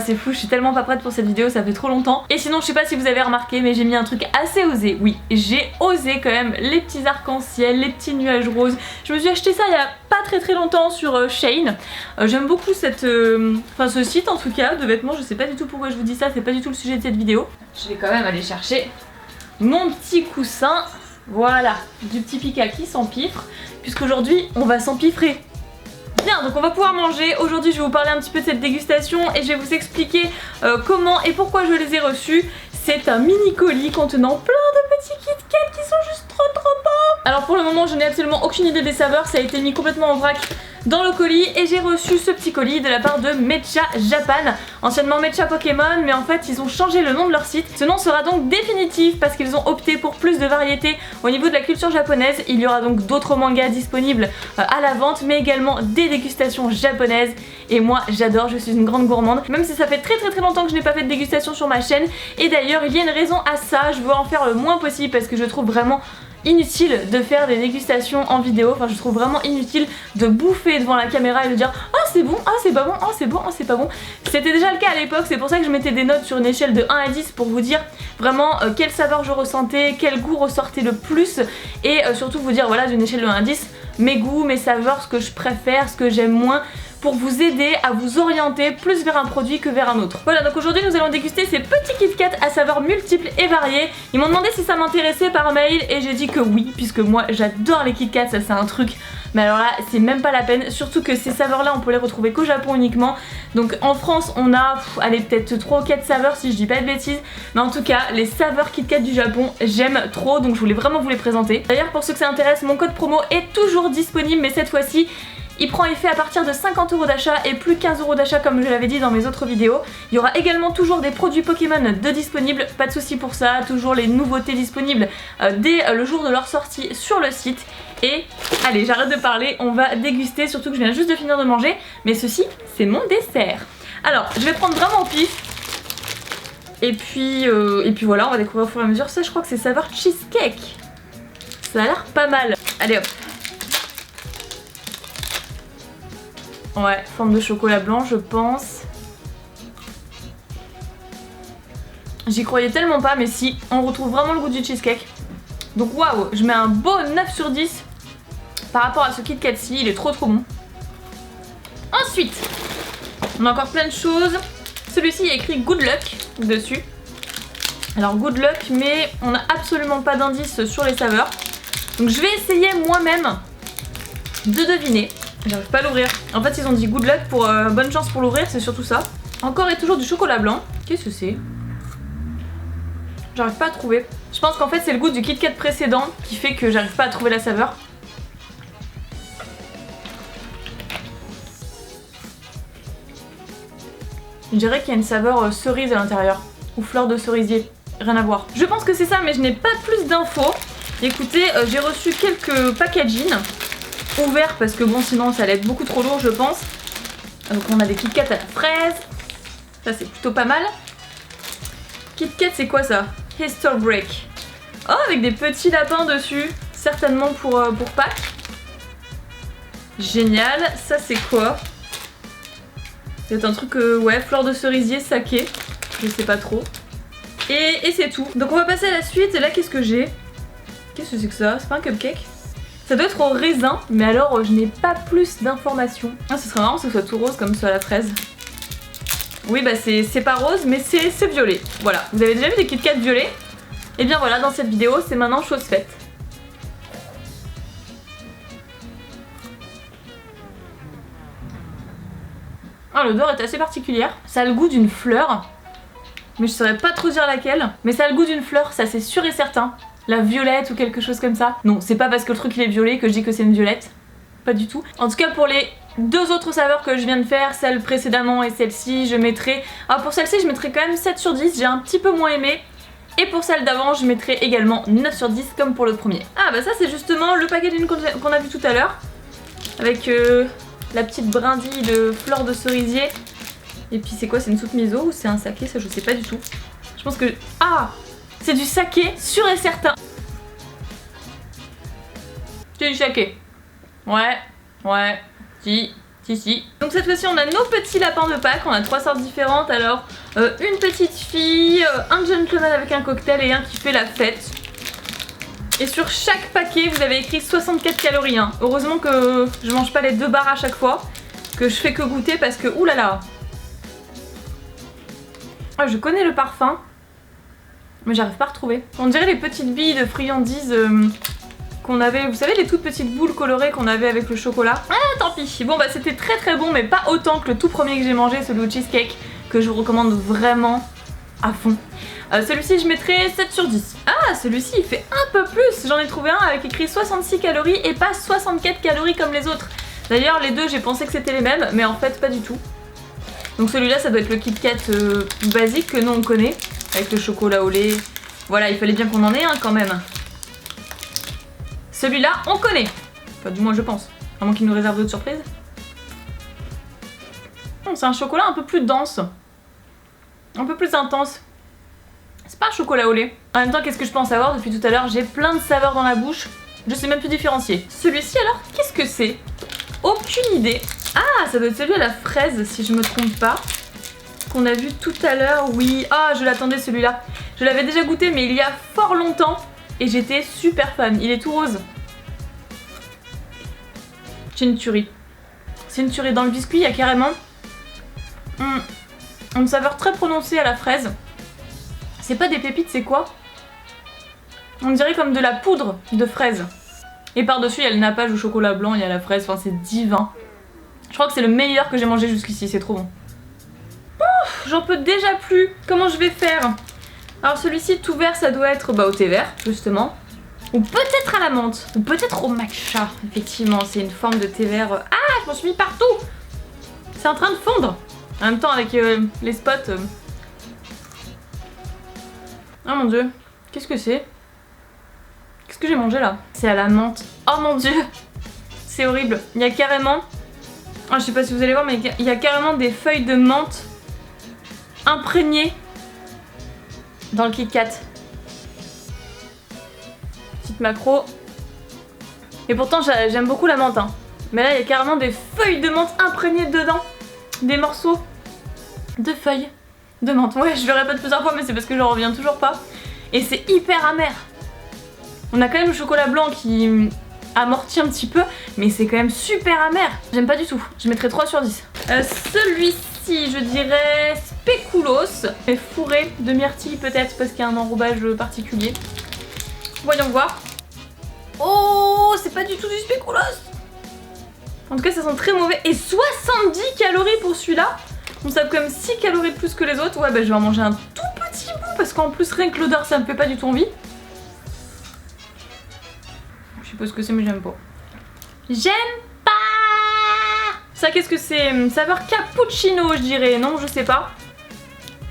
c'est fou, je suis tellement pas prête pour cette vidéo, ça fait trop longtemps. Et sinon je sais pas si vous avez remarqué mais j'ai mis un truc assez osé. Oui, j'ai osé quand même les petits arcs-en-ciel, les petits nuages roses. Je me suis acheté ça il y a pas très longtemps sur Shein. J'aime beaucoup ce site en tout cas de vêtements, je sais pas du tout pourquoi je vous dis ça, c'est pas du tout le sujet de cette vidéo. Je vais quand même aller chercher mon petit coussin, voilà, du petit Pika qui s'empiffre, puisqu'aujourd'hui on va s'empiffrer. Bien, donc on va pouvoir manger. Aujourd'hui je vais vous parler un petit peu de cette dégustation et je vais vous expliquer comment et pourquoi je les ai reçus. C'est un mini colis contenant plein de petits Kit Kat qui sont juste trop bons. Alors pour le moment je n'ai absolument aucune idée des saveurs, ça a été mis complètement en vrac dans le colis et j'ai reçu ce petit colis de la part de Mecha Japan, anciennement Mecha Pokémon, mais en fait ils ont changé le nom de leur site. Ce nom sera donc définitif parce qu'ils ont opté pour plus de variété au niveau de la culture japonaise. Il y aura donc d'autres mangas disponibles à la vente, mais également des dégustations japonaises. Et moi j'adore, je suis une grande gourmande, même si ça fait très longtemps que je n'ai pas fait de dégustation sur ma chaîne. Et d'ailleurs il y a une raison à ça, je veux en faire le moins possible parce que je trouve vraiment inutile de faire des dégustations en vidéo. Enfin je trouve vraiment inutile de bouffer devant la caméra et de dire ah c'est bon, ah c'est pas bon, ah c'est bon, ah c'est pas bon. C'était déjà le cas à l'époque, c'est pour ça que je mettais des notes sur une échelle de 1 à 10 pour vous dire vraiment quelle saveur je ressentais, quel goût ressortait le plus et surtout vous dire voilà d'une échelle de 1 à 10 mes goûts, mes saveurs, ce que je préfère, ce que j'aime moins, pour vous aider à vous orienter plus vers un produit que vers un autre. Voilà, donc aujourd'hui nous allons déguster ces petits Kit Kat à saveurs multiples et variées. Ils m'ont demandé si ça m'intéressait par mail et j'ai dit que oui, puisque moi j'adore les Kit Kat, ça c'est un truc. Mais alors là c'est même pas la peine, surtout que ces saveurs là on peut les retrouver qu'au Japon uniquement. Donc en France on a, allez peut-être 3 ou 4 saveurs si je dis pas de bêtises. Mais en tout cas les saveurs Kit Kat du Japon j'aime trop, donc je voulais vraiment vous les présenter. D'ailleurs pour ceux que ça intéresse, mon code promo est toujours disponible, mais cette fois-ci il prend effet à partir de 50 € d'achat et plus 15 € d'achat comme je l'avais dit dans mes autres vidéos. Il y aura également toujours des produits Pokémon de disponibles, pas de soucis pour ça, toujours les nouveautés disponibles dès le jour de leur sortie sur le site. Et allez, j'arrête de parler, on va déguster, surtout que je viens juste de finir de manger, mais ceci c'est mon dessert. Alors je vais prendre vraiment au pif. Et puis voilà, on va découvrir au fur et à mesure. Ça je crois que c'est saveur cheesecake. Ça a l'air pas mal. Allez hop. Ouais, forme de chocolat blanc je pense. J'y croyais tellement pas mais si, on retrouve vraiment le goût du cheesecake. Donc waouh, je mets un beau 9 sur 10 par rapport à ce Kit Kat-ci, il est trop bon. Ensuite, on a encore plein de choses. Celui-ci il y a écrit Good Luck dessus. Alors Good Luck mais on n'a absolument pas d'indice sur les saveurs. Donc je vais essayer moi-même de deviner. J'arrive pas à l'ouvrir. En fait ils ont dit good luck pour bonne chance pour l'ouvrir, c'est surtout ça. Encore et toujours du chocolat blanc. Qu'est-ce que c'est? J'arrive pas à trouver. Je pense qu'en fait c'est le goût du Kit Kat précédent qui fait que j'arrive pas à trouver la saveur. Je dirais qu'il y a une saveur cerise à l'intérieur. Ou fleur de cerisier. Rien à voir. Je pense que c'est ça mais je n'ai pas plus d'infos. Écoutez, j'ai reçu quelques packaging ouvert parce que bon sinon ça allait être beaucoup trop lourd je pense. Donc on a des Kit Kat à la fraise, ça c'est plutôt pas mal. Kit Kat c'est quoi ça? Easter Break. Oh avec des petits lapins dessus, certainement pour Pâques. Génial, ça c'est quoi? C'est un truc ouais, fleur de cerisier, saké, je sais pas trop. Et c'est tout. Donc on va passer à la suite et là qu'est-ce que j'ai? Qu'est-ce que c'est que ça? C'est pas un cupcake? Ça doit être au raisin, mais alors je n'ai pas plus d'informations. Ah, ce serait marrant que ce soit tout rose comme ça à la fraise. Oui, bah c'est pas rose, mais c'est violet. Voilà, vous avez déjà vu des Kit Kat violets? Et bien voilà, dans cette vidéo, c'est maintenant chose faite. Ah, l'odeur est assez particulière. Ça a le goût d'une fleur, mais je saurais pas trop dire laquelle. Mais ça a le goût d'une fleur, ça c'est sûr et certain. La violette ou quelque chose comme ça. Non, c'est pas parce que le truc il est violet que je dis que c'est une violette. Pas du tout. En tout cas pour les deux autres saveurs que je viens de faire, celle précédemment et celle-ci, je mettrai... Alors pour celle-ci je mettrai quand même 7 sur 10, j'ai un petit peu moins aimé. Et pour celle d'avant je mettrai également 9 sur 10 comme pour le premier. Ah bah ça c'est justement le packaging qu'on a vu tout à l'heure. Avec la petite brindille de fleur de cerisier. Et puis c'est quoi, c'est une soupe miso ou c'est un saké? Ça je sais pas du tout. Je pense que... Ah! C'est du saké, sûr et certain. C'est du saké. Ouais, si, Si. Donc cette fois-ci on a nos petits lapins de Pâques, on a 3 sortes différentes. Alors une petite fille, un gentleman avec un cocktail et un qui fait la fête. Et sur chaque paquet vous avez écrit 64 calories. Hein. Heureusement que je mange pas les 2 barres à chaque fois, que je fais que goûter parce que oulala. Ah, je connais le parfum, mais j'arrive pas à retrouver. On dirait les petites billes de friandises qu'on avait, vous savez les toutes petites boules colorées qu'on avait avec le chocolat. Ah tant pis. Bon bah c'était très très bon mais pas autant que le tout premier que j'ai mangé, celui au cheesecake, que je vous recommande vraiment à fond. Celui-ci je mettrais 7 sur 10. Ah celui-ci il fait un peu plus. J'en ai trouvé un avec écrit 66 calories et pas 64 calories comme les autres. D'ailleurs les deux j'ai pensé que c'était les mêmes mais en fait pas du tout. Donc celui-là ça doit être le Kit Kat basique que nous on connaît, avec le chocolat au lait. Voilà, il fallait bien qu'on en ait un quand même. Celui-là on connaît. Enfin du moins je pense. À moins qu'il nous réserve d'autres surprises. C'est un chocolat un peu plus dense. Un peu plus intense. C'est pas un chocolat au lait. En même temps, qu'est-ce que je pense avoir depuis tout à l'heure? J'ai plein de saveurs dans la bouche. Je sais même plus différencier. Celui-ci alors, qu'est-ce que c'est? Aucune idée. Ah, ça doit être celui à la fraise si je me trompe pas. Qu'on a vu tout à l'heure, oui. Ah, je l'attendais celui-là. Je l'avais déjà goûté mais il y a fort longtemps. Et j'étais super fan. Il est tout rose. C'est une tuerie. C'est une tuerie. Dans le biscuit, il y a carrément une saveur très prononcée à la fraise. C'est pas des pépites, c'est quoi? On dirait comme de la poudre de fraise. Et par-dessus, il y a le nappage au chocolat blanc, il y a la fraise, enfin c'est divin. Je crois que c'est le meilleur que j'ai mangé jusqu'ici, c'est trop bon. J'en peux déjà plus. Comment je vais faire? Alors celui-ci tout vert, ça doit être au thé vert, justement. Ou peut-être à la menthe, ou peut-être au matcha. Effectivement, c'est une forme de thé vert. Ah, je m'en suis mis partout. C'est en train de fondre. En même temps, avec les spots... Oh mon dieu, qu'est-ce que c'est? Qu'est-ce que j'ai mangé là? C'est à la menthe. Oh mon dieu, c'est horrible. Il y a carrément... Oh, je sais pas si vous allez voir, mais il y a carrément des feuilles de menthe imprégnées dans le Kit Kat. Petite macro. Et pourtant, j'aime beaucoup la menthe. Hein. Mais là, il y a carrément des feuilles de menthe imprégnées dedans. Des morceaux de feuilles de menthe. Ouais, je le répète plusieurs fois, mais c'est parce que j'en reviens toujours pas. Et c'est hyper amer. On a quand même le chocolat blanc qui amortit un petit peu, mais c'est quand même super amer. J'aime pas du tout. Je mettrais 3 sur 10. Celui-ci, je dirais spéculoos. Fourré de myrtille peut-être, parce qu'il y a un enrobage particulier. Voyons voir. Oh, c'est pas du tout du spéculoos. En tout cas, ça sent très mauvais. Et 70 calories pour celui-là. On savent quand même 6 calories de plus que les autres. Ouais, bah je vais en manger un tout petit bout parce qu'en plus, rien que l'odeur, ça me fait pas du tout envie. Je sais pas ce que c'est, mais j'aime pas. J'aime pas. Ça, qu'est-ce que c'est? Saveur cappuccino, je dirais. Non, je sais pas.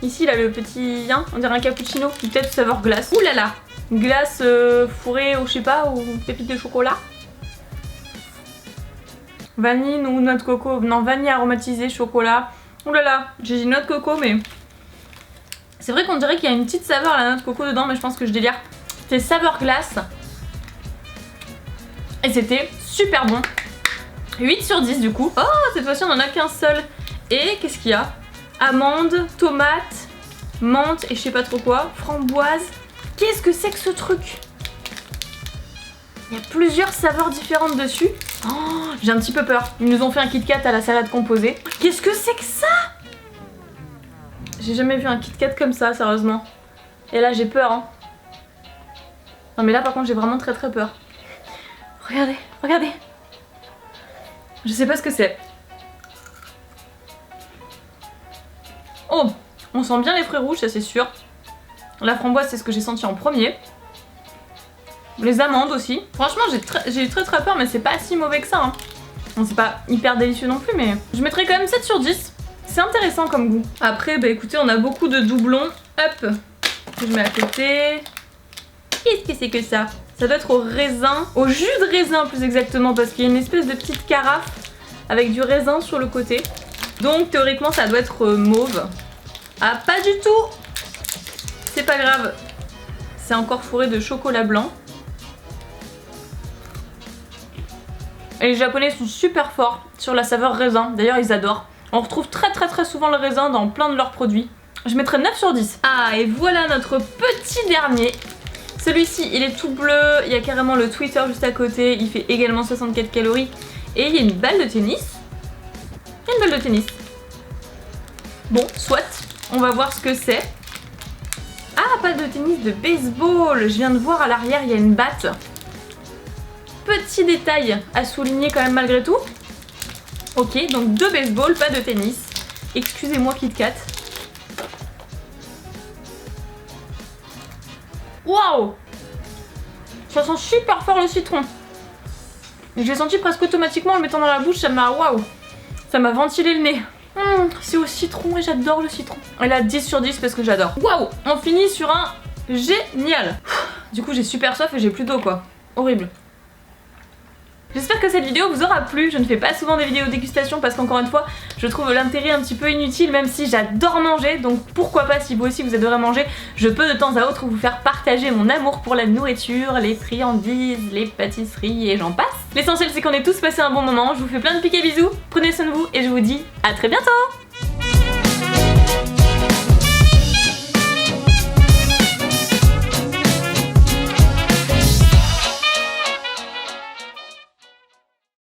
Ici, là, le petit... Hein, on dirait un cappuccino. Peut-être saveur glace. Ouh là là. Glace fourrée ou je sais pas, ou pépite de chocolat. Vanille ou noix de coco. Non, vanille aromatisée, chocolat. Ouh là là, j'ai dit noix de coco, mais... C'est vrai qu'on dirait qu'il y a une petite saveur à la noix de coco dedans, mais je pense que je délire. C'est saveur glace. Et c'était super bon. 8 sur 10 du coup. Oh, cette fois-ci on en a qu'un seul. Et qu'est-ce qu'il y a? Amande, tomate, menthe et je sais pas trop quoi. Framboise. Qu'est-ce que c'est que ce truc? Il y a plusieurs saveurs différentes dessus. Oh, j'ai un petit peu peur. Ils nous ont fait un Kit Kat à la salade composée. Qu'est-ce que c'est que ça? J'ai jamais vu un Kit Kat comme ça, sérieusement. Et là j'ai peur, hein. Non mais là par contre j'ai vraiment très très peur. Regardez, regardez. Je sais pas ce que c'est. Oh, on sent bien les fruits rouges, ça c'est sûr. La framboise c'est ce que j'ai senti en premier. Les amandes aussi. Franchement j'ai eu très très peur, mais c'est pas si mauvais que ça. Hein. Bon, c'est pas hyper délicieux non plus, mais je mettrais quand même 7 sur 10. C'est intéressant comme goût. Après, bah écoutez, on a beaucoup de doublons. Hop, je mets à côté. Qu'est-ce que c'est que ça? Ça doit être au raisin, au jus de raisin plus exactement, parce qu'il y a une espèce de petite carafe avec du raisin sur le côté. Donc théoriquement ça doit être mauve. Ah pas du tout. C'est pas grave. C'est encore fourré de chocolat blanc. Et les Japonais sont super forts sur la saveur raisin, d'ailleurs ils adorent. On retrouve très souvent le raisin dans plein de leurs produits. Je mettrais 9 sur 10. Ah, et voilà notre petit dernier. Celui-ci, il est tout bleu, il y a carrément le Twitter juste à côté, il fait également 64 calories. Et il y a une balle de tennis. Il y a une balle de tennis. Bon, soit, on va voir ce que c'est. Ah, balle de tennis de baseball. Je viens de voir à l'arrière, il y a une batte. Petit détail à souligner quand même malgré tout. Ok, donc 2 baseball, pas de tennis. Excusez-moi KitKat. Waouh! Ça sent super fort le citron. J'ai senti presque automatiquement en le mettant dans la bouche, ça m'a... Waouh! Ça m'a ventilé le nez. C'est au citron et j'adore le citron. Elle a 10 sur 10 parce que j'adore. Waouh! On finit sur un génial. Du coup j'ai super soif et j'ai plus d'eau quoi. Horrible. J'espère que cette vidéo vous aura plu. Je ne fais pas souvent des vidéos dégustation parce qu'encore une fois je trouve l'intérêt un petit peu inutile, même si j'adore manger. Donc pourquoi pas, si vous aussi vous adorez manger, je peux de temps à autre vous faire partager mon amour pour la nourriture, les friandises, les pâtisseries et j'en passe. L'essentiel c'est qu'on ait tous passé un bon moment. Je vous fais plein de pics et bisous, prenez soin de vous et je vous dis à très bientôt.